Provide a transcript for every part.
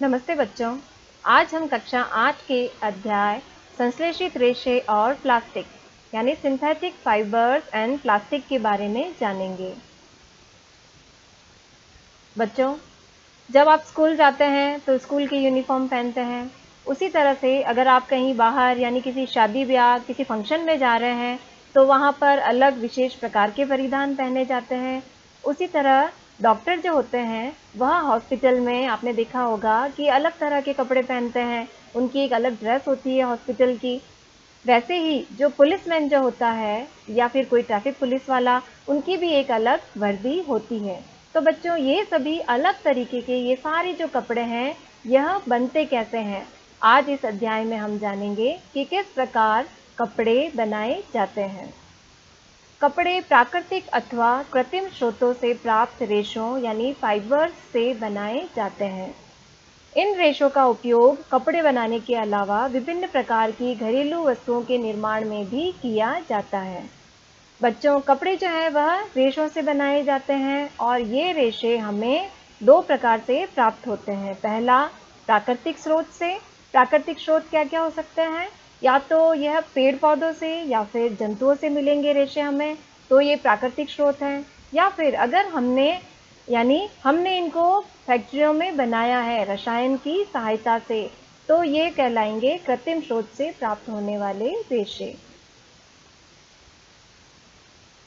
नमस्ते बच्चों। आज हम कक्षा 8 के अध्याय संश्लेषित रेशे और प्लास्टिक यानी सिंथेटिक फाइबर्स एंड प्लास्टिक के बारे में जानेंगे। बच्चों, जब आप स्कूल जाते हैं तो स्कूल की यूनिफॉर्म पहनते हैं। उसी तरह से अगर आप कहीं बाहर यानी किसी शादी ब्याह किसी फंक्शन में जा रहे हैं तो वहाँ पर अलग विशेष प्रकार के परिधान पहने जाते हैं। उसी तरह डॉक्टर जो होते हैं वह हॉस्पिटल में आपने देखा होगा कि अलग तरह के कपड़े पहनते हैं, उनकी एक अलग ड्रेस होती है हॉस्पिटल की। वैसे ही जो पुलिसमैन जो होता है या फिर कोई ट्रैफिक पुलिस वाला, उनकी भी एक अलग वर्दी होती है। तो बच्चों, ये सभी अलग तरीके के ये सारे जो कपड़े हैं, यह बनते कैसे हैं? आज इस अध्याय में हम जानेंगे कि किस प्रकार कपड़े बनाए जाते हैं। कपड़े प्राकृतिक अथवा कृत्रिम स्रोतों से प्राप्त रेशों यानी फाइबर्स से बनाए जाते हैं। इन रेशों का उपयोग कपड़े बनाने के अलावा विभिन्न प्रकार की घरेलू वस्तुओं के निर्माण में भी किया जाता है। बच्चों, कपड़े जो है वह रेशों से बनाए जाते हैं और ये रेशे हमें दो प्रकार से प्राप्त होते हैं। पहला, प्राकृतिक स्रोत से। प्राकृतिक स्रोत क्या क्या हो सकते हैं? या तो यह पेड़ पौधों से या फिर जंतुओं से मिलेंगे रेशे हमें, तो ये प्राकृतिक स्रोत हैं। या फिर अगर हमने इनको फैक्ट्रियों में बनाया है रसायन की सहायता से, तो ये कहलाएंगे कृत्रिम स्रोत से प्राप्त होने वाले रेशे।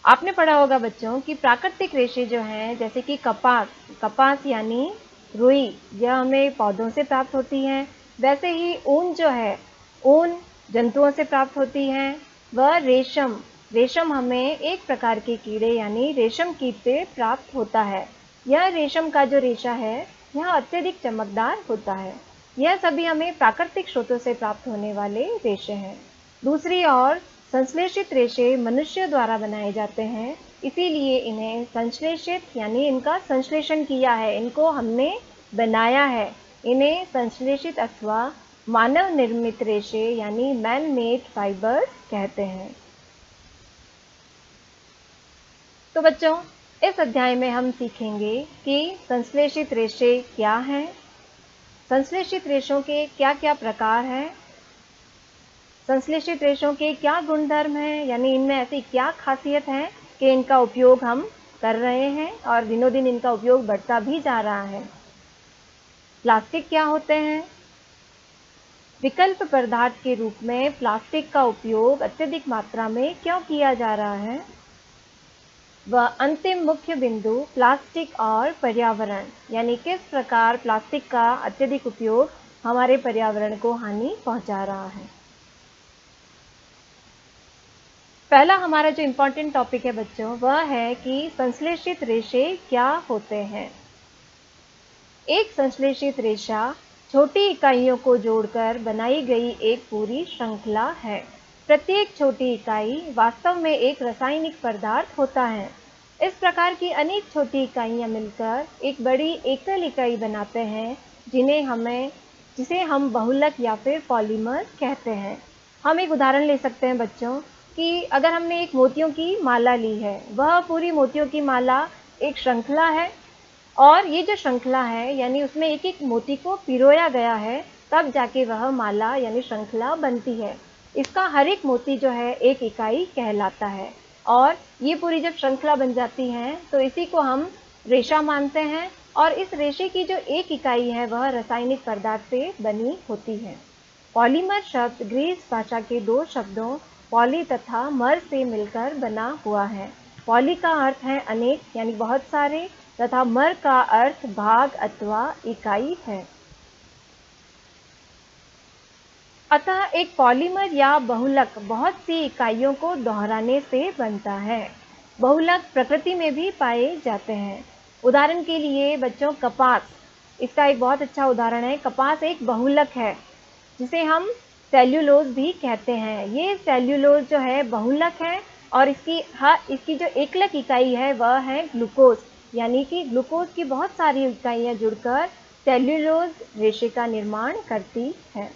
आपने पढ़ा होगा बच्चों कि प्राकृतिक रेशे जो हैं, जैसे कि कपास यानी रुई, यह हमें पौधों से प्राप्त होती हैं। वैसे ही ऊन जो है, ऊन जंतुओं से प्राप्त होती हैं। वह रेशम हमें एक प्रकार के कीड़े यानी रेशम कीट से प्राप्त होता है। यह रेशम का जो रेशा है, यह अत्यधिक चमकदार होता है। यह सभी हमें प्राकृतिक स्रोतों से प्राप्त होने वाले रेशे हैं। दूसरी ओर संश्लेषित रेशे मनुष्य द्वारा बनाए जाते हैं, इसीलिए इन्हें संश्लेषित यानी इनका संश्लेषण किया है, इनको हमने बनाया है। इन्हें संश्लेषित अथवा मानव निर्मित रेशे यानी मैन मेड फाइबर्स कहते हैं। तो बच्चों, इस अध्याय में हम सीखेंगे कि संश्लेषित रेशे क्या हैं, संश्लेषित रेशों के क्या क्या प्रकार हैं, संश्लेषित रेशों के क्या गुणधर्म हैं, यानी इनमें ऐसी क्या खासियत है कि इनका उपयोग हम कर रहे हैं और दिनों दिन इनका उपयोग बढ़ता भी जा रहा है। प्लास्टिक क्या होते हैं? विकल्प पदार्थ के रूप में प्लास्टिक का उपयोग अत्यधिक मात्रा में क्यों किया जा रहा है? वह अंतिम मुख्य बिंदु प्लास्टिक और पर्यावरण, यानी किस प्रकार प्लास्टिक का अत्यधिक उपयोग हमारे पर्यावरण को हानि पहुंचा रहा है। पहला हमारा जो इम्पोर्टेंट टॉपिक है बच्चों, वह है कि संश्लेषित रेशे क्या होते हैं। एक संश्लेषित रेशा छोटी इकाइयों को जोड़कर बनाई गई एक पूरी श्रृंखला है। प्रत्येक छोटी इकाई वास्तव में एक रासायनिक पदार्थ होता है। इस प्रकार की अनेक छोटी इकाइयां मिलकर एक बड़ी एकल इकाई बनाते हैं, जिसे हम बहुलक या फिर पॉलीमर कहते हैं। हम एक उदाहरण ले सकते हैं बच्चों कि अगर हमने एक मोतियों की माला ली है, वह पूरी मोतियों की माला एक श्रृंखला है और ये जो श्रृंखला है यानी उसमें एक एक मोती को पिरोया गया है, तब जाके वह माला यानी श्रृंखला बनती है। इसका हर एक मोती जो है एक इकाई कहलाता है और ये पूरी जब श्रृंखला बन जाती है तो इसी को हम रेशा मानते हैं और इस रेशे की जो एक इकाई है वह रासायनिक पदार्थ से बनी होती है। पॉलीमर शब्द ग्रीस भाषा के दो शब्दों पॉली तथा मर से मिलकर बना हुआ है। पॉली का अर्थ है अनेक यानी बहुत सारे तथा मर का अर्थ भाग अथवा इकाई है। अतः एक पॉलीमर या बहुलक बहुत सी इकाइयों को दोहराने से बनता है। बहुलक प्रकृति में भी पाए जाते हैं। उदाहरण के लिए बच्चों, कपास, इसका एक बहुत अच्छा उदाहरण है। कपास एक बहुलक है जिसे हम सेल्यूलोज भी कहते हैं। ये सेल्यूलोज जो है बहुलक है और इसकी जो एकलक इकाई है वह है ग्लूकोज, यानी कि ग्लूकोज की बहुत सारी इकाइयां जुड़कर सेल्यूलोज रेशे का निर्माण करती है।